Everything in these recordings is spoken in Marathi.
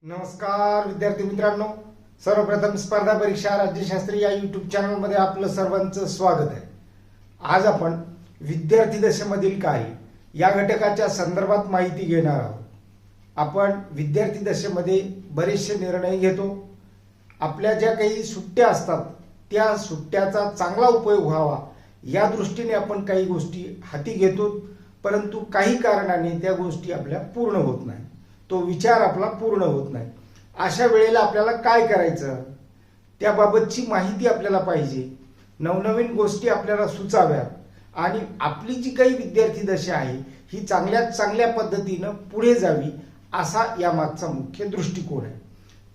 नमस्कार विद्यार्थी मित्रांनो, सर्वप्रथम स्पर्धा परीक्षा राज्यशास्त्री या यूट्यूब चॅनलमध्ये आपलं सर्वांचं स्वागत आहे. आज आपण विद्यार्थी दशेमधील कार्य या घटकाच्या संदर्भात माहिती घेणार आहोत. आपण विद्यार्थी दशेमध्ये बरेचसे निर्णय घेतो. आपल्या ज्या काही सुट्ट्या असतात त्या सुट्ट्याचा चांगला उपयोग व्हावा या दृष्टीने आपण काही गोष्टी हाती घेतो, परंतु काही कारणाने त्या गोष्टी आपल्या पूर्ण होत नाही, तो विचार आपला पूर्ण होत नाही. अशा वेळेला आपल्याला काय करायचं, त्याबाबतची माहिती आपल्याला पाहिजे. नवनवीन गोष्टी आपल्याला सुचाव्यात आणि आपली जी काही विद्यार्थी दशा आहे ही चांगल्यात चांगल्या पद्धतीनं पुढे जावी, असा यामागचा मुख्य दृष्टिकोन आहे.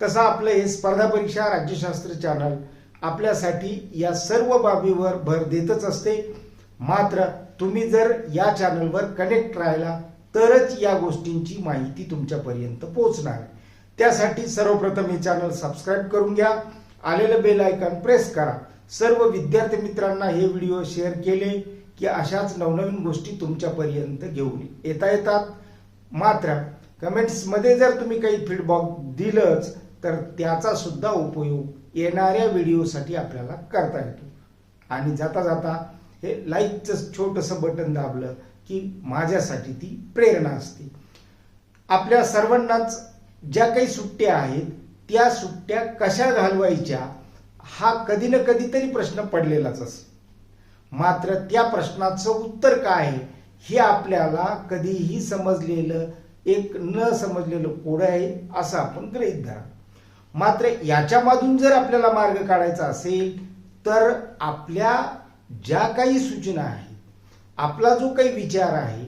तसा आपलं हे स्पर्धा परीक्षा राज्यशास्त्र चॅनल आपल्यासाठी या सर्व बाबीवर भर देतच असते. मात्र तुम्ही जर या चॅनलवर कनेक्ट राहिला तरच या गोष्टींची माहिती तुमच्यापर्यंत पोहोचणार आहे. त्यासाठी सर्वप्रथम हे चॅनल सबस्क्राईब करून घ्या, आलेलं बेल आयकॉन प्रेस करा. सर्व विद्यार्थी मित्रांना हे व्हिडिओ शेअर केले की अशाच नवनवीन गोष्टी तुमच्यापर्यंत घेऊन येतात. मात्र कमेंट्समध्ये जर तुम्ही काही फीडबॅक दिलंच तर त्याचा सुद्धा उपयोग येणाऱ्या व्हिडिओसाठी आपल्याला करता येतो. आणि जाता जाता हे लाईकचं छोटंसं बटन दाबलं की माझ्यासाठी ती प्रेरणा असते. आपल्या सर्वांनाच ज्या काही सुट्ट्या आहेत त्या सुट्ट्या कशा घालवायच्या हा कधी ना कधीतरी प्रश्न पडलेलाच असतो. मात्र त्या प्रश्नाचं उत्तर काय आहे हे आपल्याला कधीही समजलेलं एक न समजलेलं कोड आहे असं आपण गृहीत धरा. मात्र याच्यामधून जर आपल्याला मार्ग काढायचा असेल तर आपल्या ज्या काही सूचना आहेत, आपला जो काही विचार आहे,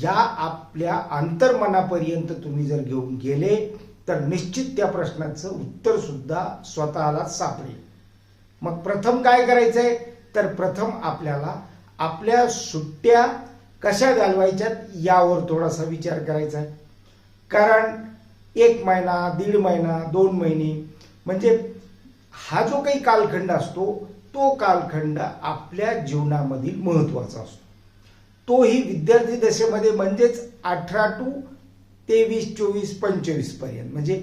या आपल्या अंतर्मनापर्यंत तुम्ही जर घेऊन गेले तर निश्चित त्या प्रश्नाचं उत्तर सुद्धा स्वतःला सापडेल. मग प्रथम काय करायचंय तर प्रथम आपल्याला आपल्या सुट्ट्या कशा घालवायच्यात यावर थोडासा विचार करायचा आहे. कारण 1 महिना, 1.5 महिना, 2 महिने म्हणजे हा जो काही कालखंड असतो तो कालखंड आपल्या जीवनामधील महत्वाचा असतो. तोही विद्यार्थी दशेमध्ये म्हणजेच 18 to 23, 24, 25 पर्यंत, म्हणजे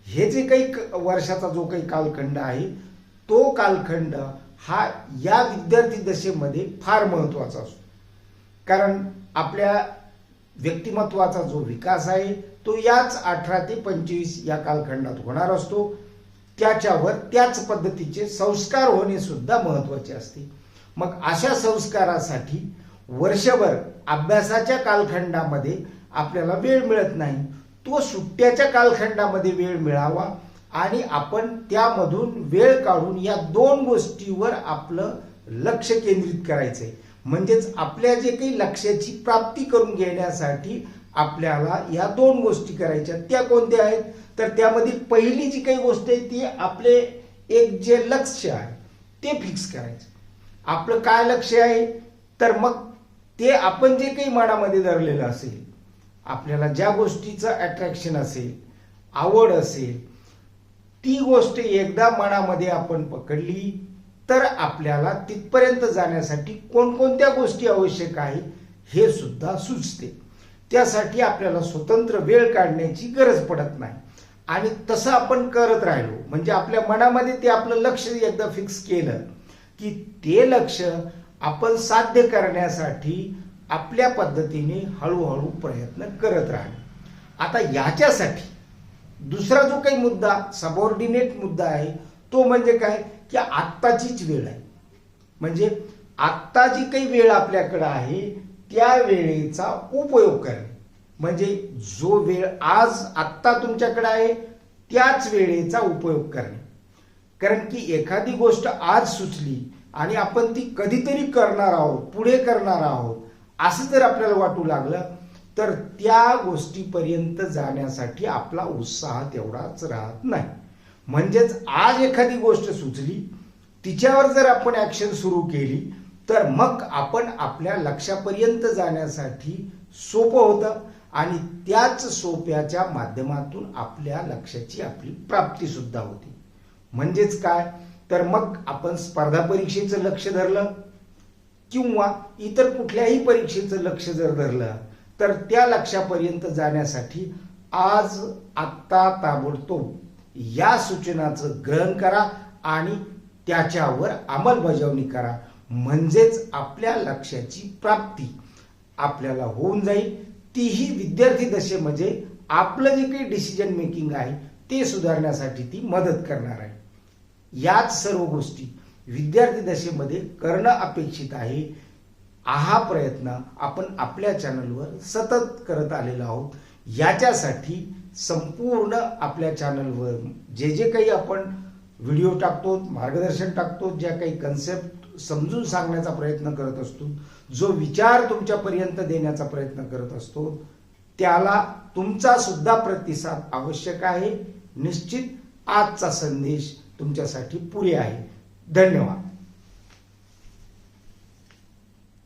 हे जे काही वर्षाचा जो काही कालखंड आहे तो कालखंड हा या विद्यार्थी दशेमध्ये फार महत्वाचा असतो. कारण आपल्या व्यक्तिमत्वाचा जो विकास आहे तो याच 18 ते 25 या कालखंडात होणार असतो. त्याच्यावर त्याच पद्धतीचे संस्कार होणे सुद्धा महत्वाचे असते. मग अशा संस्कारासाठी वर्षभर अभ्यासाच्या कालखंडामध्ये आपल्याला वेळ मिळत नाही, तो सुट्ट्याच्या कालखंडामध्ये वेळ मिळावा आणि आपण त्यामधून वेळ काढून या 2 गोष्टीवर आपलं लक्ष केंद्रित करायचंय. म्हणजेच आपल्या जे काही लक्ष्याची प्राप्ती करून घेण्यासाठी आपल्याला या 2 गोष्टी करायच्या. त्या कोणत्या आहेत तर त्यामधील पहिली जी काही गोष्ट आहे ती आपले एक जे लक्ष्य आहे ते फिक्स करायचं. आपलं काय लक्ष्य आहे तर मग ते आपण जे काही मनामध्ये धरलेलं असेल, आपल्याला ज्या गोष्टीचं अट्रॅक्शन असेल, आवड असेल, ती गोष्ट एकदा मनामध्ये आपण पकडली तर आपल्याला तिथपर्यंत जाण्यासाठी कोणकोणत्या गोष्टी आवश्यक आहे हे सुद्धा सुचते. त्यासाठी आपल्याला स्वतंत्र वेळ काढण्याची गरज पडत नाही. आणि तसं आपण करत राहिलो म्हणजे आपल्या मनामध्ये ते आपलं लक्ष एकदा फिक्स केलं की ते लक्ष आपण साध्य करण्यासाठी आपल्या पद्धतीने हळूहळू प्रयत्न करत राहणे. आता याच्यासाठी दुसरा जो काही मुद्दा, सबऑर्डिनेट मुद्दा आहे तो म्हणजे काय की आत्ताचीच वेळ आहे. म्हणजे आत्ता जी काही वेळ आपल्याकडे आहे त्या वेळेचा उपयोग करणे. म्हणजे जो वेळ आज आत्ता तुमच्याकडे आहे त्याच वेळेचा उपयोग करणे. कारण की एखादी गोष्ट आज सुचली आणि आपण ती कधीतरी करणार आहोत, पुढे करणार आहोत असं जर आपल्याला वाटू लागलं तर त्या गोष्टीपर्यंत जाण्यासाठी आपला उत्साह तेवढाच राहत नाही. म्हणजेच आज एखादी गोष्ट सुचली, तिच्यावर जर आपण ऍक्शन सुरू केली तर मग आपण आपल्या लक्ष्यापर्यंत जाण्यासाठी सोपं होतं आणि त्याच सोप्याच्या माध्यमातून आपल्या लक्ष्याची आपली प्राप्ती सुद्धा होती. म्हणजेच काय तर मग आपण स्पर्धा परीक्षेचं लक्ष धरलं किंवा इतर कुठल्याही परीक्षेचं लक्ष जर धरलं तर त्या लक्ष्यापर्यंत जाण्यासाठी आज आत्ता ताबडतोब या सूचनाचं ग्रहण करा आणि त्याच्यावर अंमलबजावणी करा, म्हणजेच आपल्या लक्ष्याची प्राप्ती आपल्याला होऊन जाईल. तीही विद्यार्थी दशेमध्ये आपलं जे काही डिसिजन मेकिंग आहे ते सुधारण्यासाठी ती मदत करणार आहे. याच सर्व गोष्टी विद्यार्थी दशेमध्ये करणं अपेक्षित आहे. हा प्रयत्न आपण आपल्या चॅनलवर सतत करत आलेलो आहोत. याच्यासाठी संपूर्ण आपल्या चॅनलवर जे काही आपण व्हिडिओ टाकतो, मार्गदर्शन टाकतो, ज्या काही कन्सेप्ट समजून सांगण्याचा प्रयत्न करत असतो, जो विचार तुमच्यापर्यंत देण्याचा प्रयत्न करत असतो, त्याला तुमचा सुद्धा प्रतिसाद आवश्यक आहे. निश्चित आजचा संदेश तुमच्यासाठी पुरे आहे. धन्यवाद.